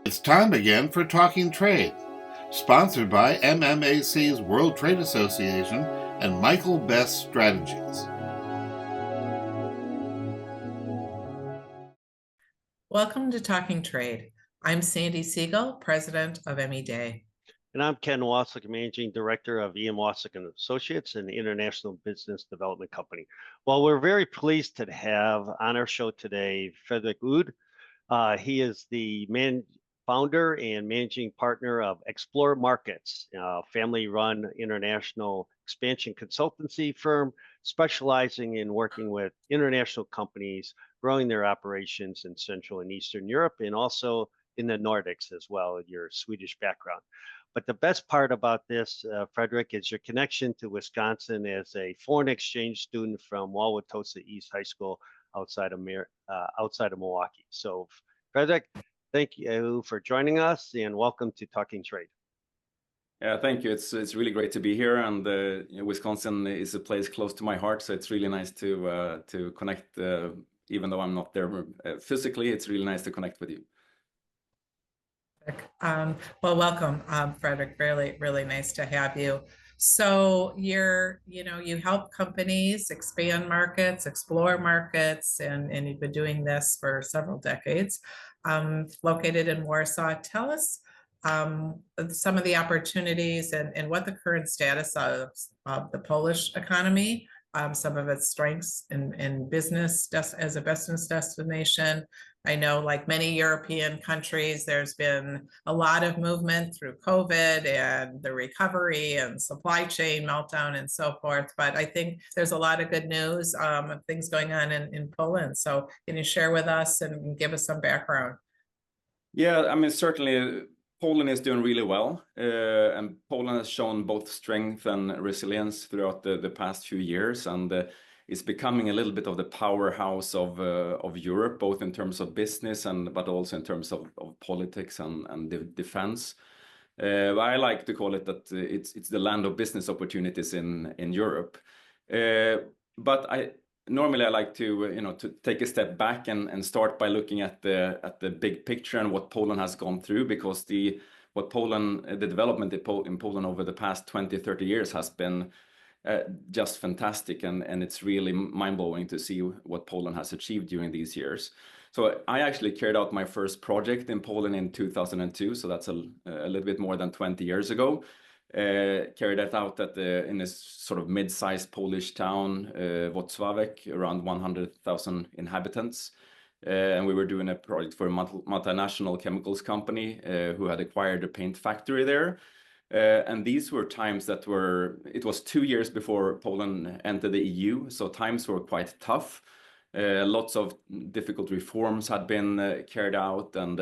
It's time again for Talking Trade, sponsored by MMAC's World Trade Association and Michael Best Strategies. Welcome to Talking Trade. I'm Sandi Siegel, president of ME Day. And I'm Ken Wasylik, Managing Director of EM Wasylik and Associates, an international business development company. Well, we're very pleased to have on our show today Fredrik Udd. He is the founder and managing partner of Explore Markets, a family-run international expansion consultancy firm specializing in working with international companies, growing their operations in Central and Eastern Europe, and also in the Nordics as well, your Swedish background. But the best part about this, Fredrik, is your connection to Wisconsin as a foreign exchange student from Wauwatosa East High School outside of Milwaukee. So, Fredrik, thank you for joining us, and welcome to Talking Trade. Yeah, thank you. It's really great to be here, and Wisconsin is a place close to my heart, so it's really nice to connect. Even though I'm not there physically, it's really nice to connect with you. Well, welcome, Fredrik. Really nice to have you. So you help companies expand markets, explore markets, and you've been doing this for several decades. Located in Warsaw, tell us some of the opportunities and what the current status of the Polish economy, some of its strengths in business as a business destination. I know, like many European countries, there's been a lot of movement through COVID and the recovery and supply chain meltdown and so forth. But I think there's a lot of good news of things going on in Poland. So can you share with us and give us some background? Yeah, I mean, certainly Poland is doing really well, and Poland has shown both strength and resilience throughout the past few years, and it's becoming a little bit of the powerhouse of Europe, both in terms of business but also in terms of politics and defense. I like to call it that it's the land of business opportunities in Europe. But normally I like to take a step back and start by looking at the big picture and what Poland has gone through, because the development in Poland over the past 20-30 years has been just fantastic, and it's really mind-blowing to see what Poland has achieved during these years. So I actually carried out my first project in Poland in 2002, so that's a little bit more than 20 years ago. Carried that out in a sort of mid-sized Polish town, Wasylik, around 100,000 inhabitants. And we were doing a project for a multinational chemicals company who had acquired a paint factory there. And these were times it was 2 years before Poland entered the EU, so times were quite tough. Lots of difficult reforms had been carried out, and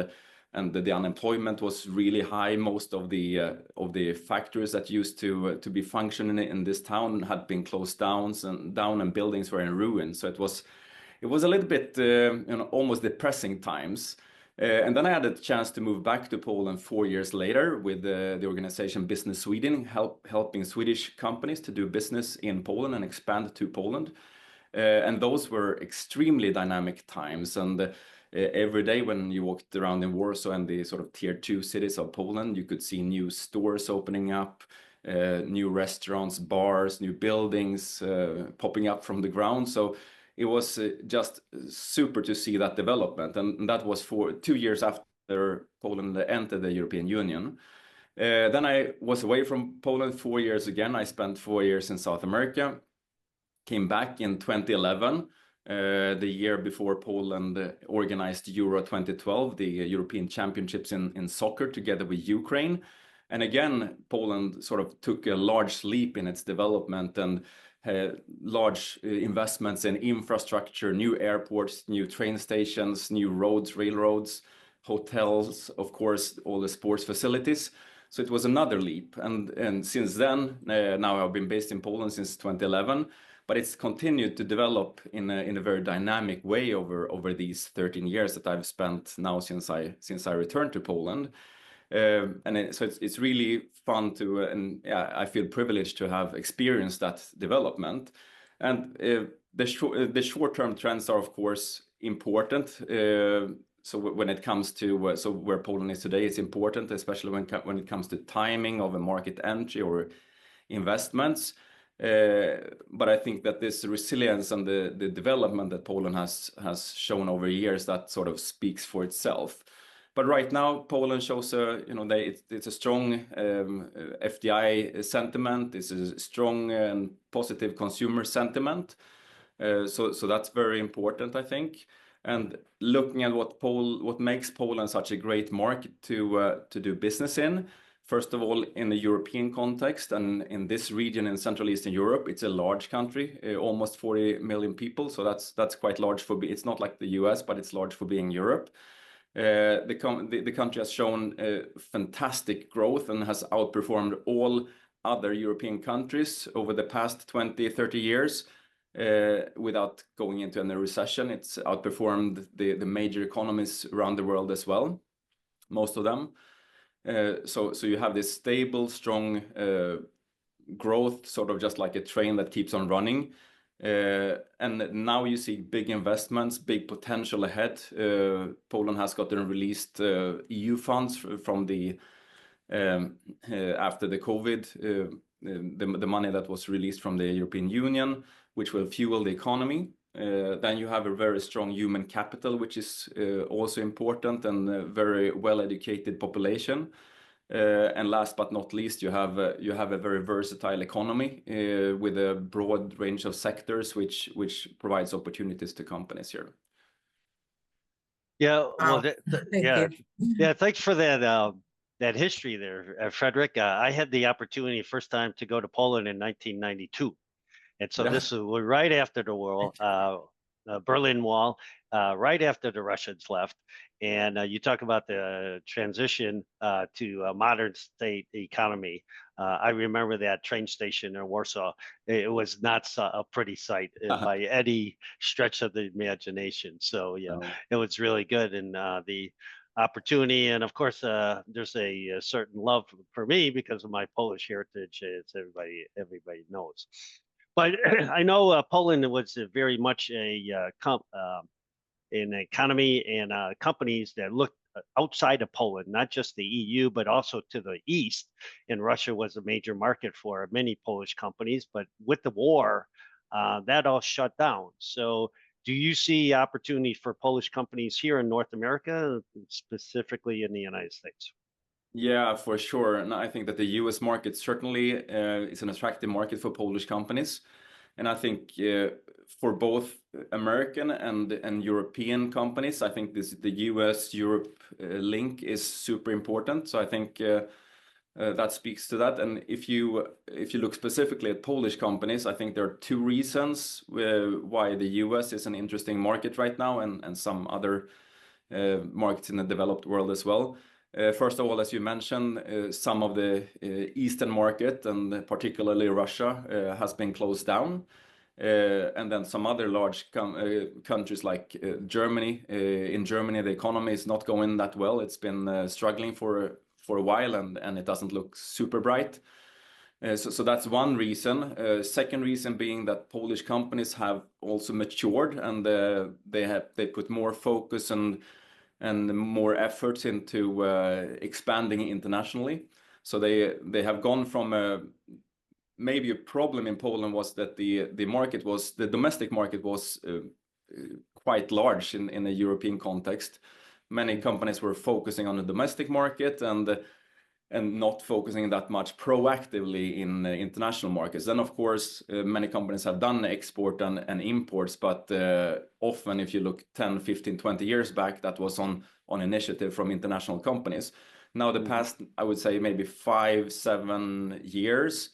the unemployment was really high. Most of the factories that used to be functioning in this town had been closed down, and buildings were in ruin. So it was a little bit almost depressing times. And then I had a chance to move back to Poland 4 years later with the organization Business Sweden, helping Swedish companies to do business in Poland and expand to Poland. And those were extremely dynamic times. And every day when you walked around in Warsaw and the sort of tier 2 cities of Poland, you could see new stores opening up, new restaurants, bars, new buildings popping up from the ground. So it was just super to see that development. And that was for 2 years after Poland entered the European Union. Then I was away from Poland 4 years again. I spent 4 years in South America, came back in 2011, the year before Poland organized Euro 2012, the European Championships in soccer, together with Ukraine. And again, Poland sort of took a large leap in its development and large investments in infrastructure, new airports, new train stations, new roads, railroads, hotels, of course, all the sports facilities. So it was another leap. And since then, now I've been based in Poland since 2011, but it's continued to develop in a very dynamic way over these 13 years that I've spent now since I returned to Poland. So it's really fun and yeah, I feel privileged to have experienced that development. And the short-term trends are, of course, important. when it comes to so where Poland is today, it's important, especially when it comes to timing of a market entry or investments. But I think that this resilience and the development that Poland has shown over years, that sort of speaks for itself. But right now, Poland shows it's a strong FDI sentiment. It's a strong and positive consumer sentiment. So that's very important, I think. And looking at what makes Poland such a great market to do business in, first of all, in the European context and in this region in Central Eastern Europe, it's a large country, almost 40 million people. So that's quite large it's not like the US, but it's large for being Europe. The country has shown fantastic growth and has outperformed all other European countries over the past 20, 30 years. Without going into any recession, it's outperformed the major economies around the world as well, most of them. So you have this stable, strong growth, sort of just like a train that keeps on running. And now you see big investments, big potential ahead. Poland has gotten released EU funds from the after the COVID, the money that was released from the European Union, which will fuel the economy. Then you have a very strong human capital, which is also important, and a very well-educated population. And last but not least, you have a very versatile economy with a broad range of sectors, which provides opportunities to companies here. Yeah, well, Wow. yeah, yeah. Thanks for that history there, Fredrik. I had the opportunity first time to go to Poland in 1992. And so this was right after the Berlin Wall, right after the Russians left. And you talk about the transition to a modern state economy. I remember that train station in Warsaw. It was not a pretty sight by any stretch of the imagination. So yeah, it was really good. And the opportunity, and of course, there's a certain love for me because of my Polish heritage, as everybody knows. But I know Poland was very much an economy and companies that looked outside of Poland, not just the EU, but also to the east. And Russia was a major market for many Polish companies. But with the war, that all shut down. So do you see opportunity for Polish companies here in North America, specifically in the United States? Yeah, for sure. And I think that the US market certainly is an attractive market for Polish companies. And I think for both American and European companies, I think the US-Europe link is super important. So I think that speaks to that. And if you look specifically at Polish companies, I think there are two reasons why the US is an interesting market right now, and some other markets in the developed world as well. First of all, as you mentioned, some of the Eastern market, and particularly Russia, has been closed down. And then some other large countries like Germany. In Germany, the economy is not going that well. It's been struggling for a while, and it doesn't look super bright. So that's one reason. Second reason being that Polish companies have also matured, and they put more focus and more efforts into expanding internationally. So they have gone from maybe a problem in Poland was that the domestic market was quite large in a European context. Many companies were focusing on the domestic market and not focusing that much proactively in international markets. Then, of course, many companies have done export and imports, but often if you look 10, 15, 20 years back, that was on initiative from international companies. Now, the past, I would say maybe 5, 7 years,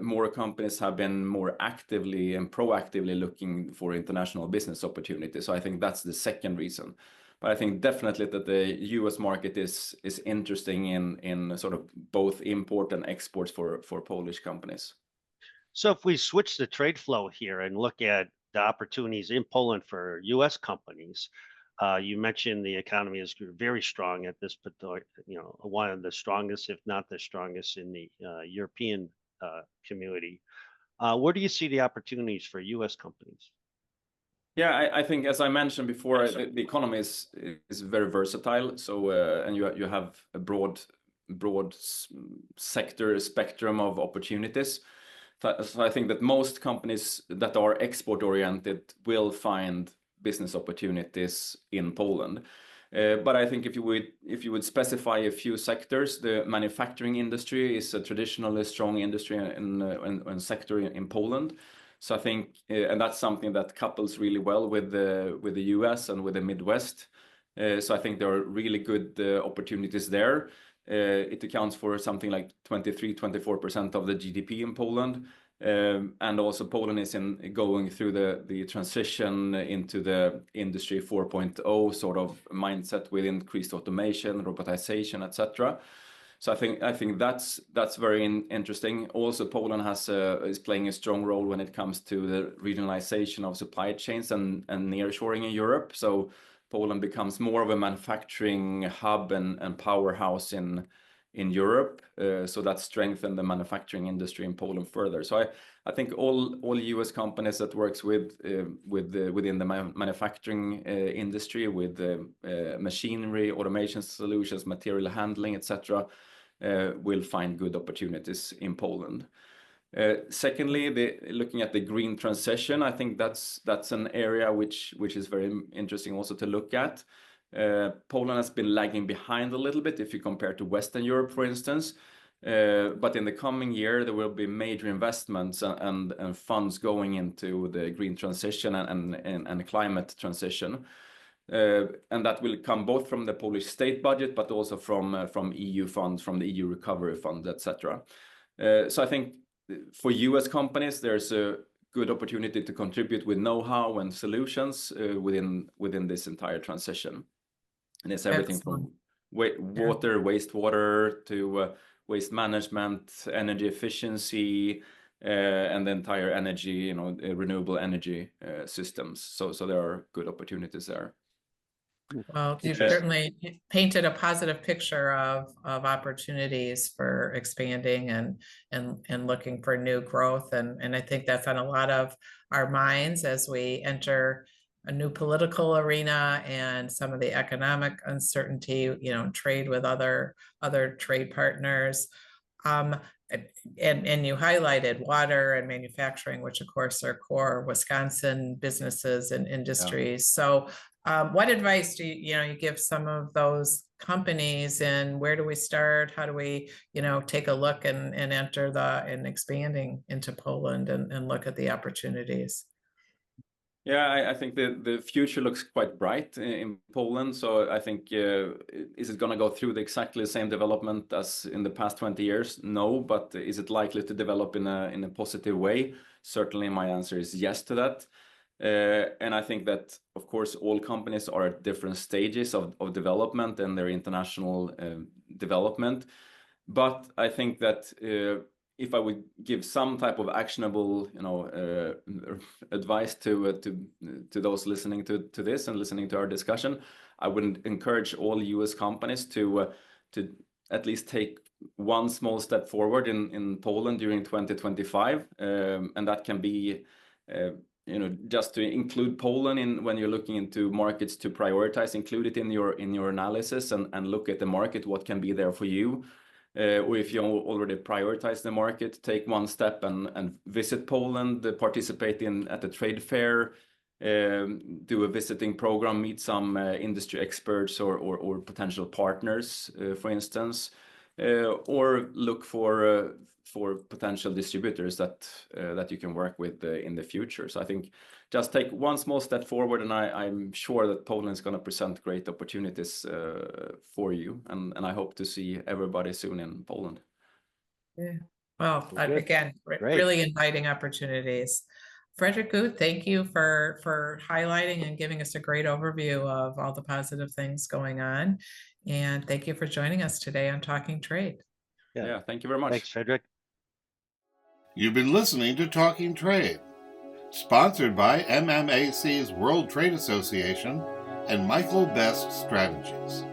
more companies have been more actively and proactively looking for international business opportunities. So I think that's the second reason. But I think definitely that the US market is interesting in sort of both import and exports for Polish companies. So if we switch the trade flow here and look at the opportunities in Poland for US companies, you mentioned the economy is very strong at this point, one of the strongest, if not the strongest in the European community. Where do you see the opportunities for US companies? Yeah, I think as I mentioned before, the economy is very versatile. So and you have a broad sector spectrum of opportunities. So I think that most companies that are export oriented will find business opportunities in Poland. But I think if you would specify a few sectors, the manufacturing industry is a traditionally strong industry and sector in Poland. So I think, and that's something that couples really well with the US and with the Midwest. So I think there are really good opportunities there. It accounts for something like 23-24% of the GDP in Poland. And also Poland is going through the transition into the industry 4.0 sort of mindset with increased automation, robotization, etc. So I think that's very interesting. Also, Poland is playing a strong role when it comes to the regionalization of supply chains and nearshoring in Europe. So Poland becomes more of a manufacturing hub and powerhouse in Europe. So that strengthened the manufacturing industry in Poland further. So I think all US companies that works within the manufacturing industry with machinery, automation solutions, material handling, etc., will find good opportunities in Poland. Secondly, looking at the green transition, I think that's an area which is very interesting also to look at. Poland has been lagging behind a little bit if you compare to Western Europe, for instance. But in the coming year, there will be major investments and funds going into the green transition and climate transition. And that will come both from the Polish state budget, but also from EU funds, from the EU Recovery Fund, etc. So I think for US companies, there's a good opportunity to contribute with know-how and solutions within this entire transition. And it's everything from water, wastewater to waste management, energy efficiency, and the entire energy, renewable energy systems. So there are good opportunities there. Well, you've certainly painted a positive picture of opportunities for expanding and looking for new growth. And I think that's on a lot of our minds as we enter a new political arena and some of the economic uncertainty, trade with other trade partners. And you highlighted water and manufacturing, which of course are core Wisconsin businesses and industries. So what advice do you give some of those companies, and where do we start? How do we, take a look and enter and expanding into Poland and look at the opportunities? Yeah, I think the future looks quite bright in Poland. So I think, is it going to go through exactly the same development as in the past 20 years? No, but is it likely to develop in a positive way? Certainly, my answer is yes to that. And I think that, of course, all companies are at different stages of development and their international development. But I think that if I would give some type of actionable, advice to those listening to this and listening to our discussion, I would encourage all US companies to at least take one small step forward in Poland during 2025, and that can be, just to include Poland when you're looking into markets to prioritize, include it in your analysis and look at the market, what can be there for you. Or if you already prioritize the market, take one step and visit Poland, participate at the trade fair, do a visiting program, meet some industry experts or potential partners, for instance, or look for potential distributors that you can work with in the future. So I think just take one small step forward, and I'm sure that Poland is going to present great opportunities for you. And I hope to see everybody soon in Poland. Yeah. Well, again, really inviting opportunities. Fredrik Udd, thank you for highlighting and giving us a great overview of all the positive things going on. And thank you for joining us today on Talking Trade. Yeah, thank you very much. Thanks, Fredrik. You've been listening to Talking Trade, sponsored by MMAC's World Trade Association and Michael Best Strategies.